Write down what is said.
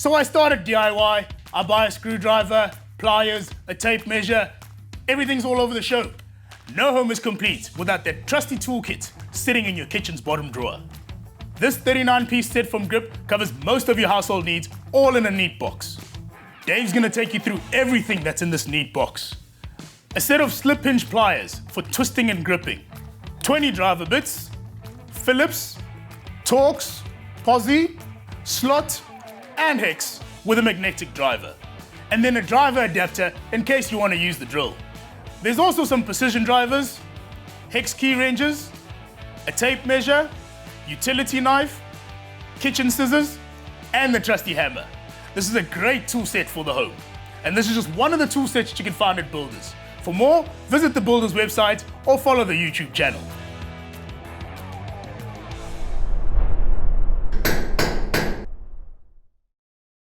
So I started DIY. I buy a screwdriver, pliers, a tape measure. Everything's all over the show. No home is complete without that trusty toolkit sitting in your kitchen's bottom drawer. This 39-piece set from Grip covers most of your household needs, all in a neat box. Dave's gonna take you through everything that's in this neat box. A set of slip hinge pliers for twisting and gripping, 20 driver bits, Phillips, Torx, Posi, slot, and hex with a magnetic driver, and then a driver adapter in case you want to use the drill. There's also some precision drivers, hex key wrenches, a tape measure, utility knife, kitchen scissors, and the trusty hammer. This is a great tool set for the home, and this is just one of the tool sets you can find at Builders. For more, visit the Builders website or follow the YouTube channel.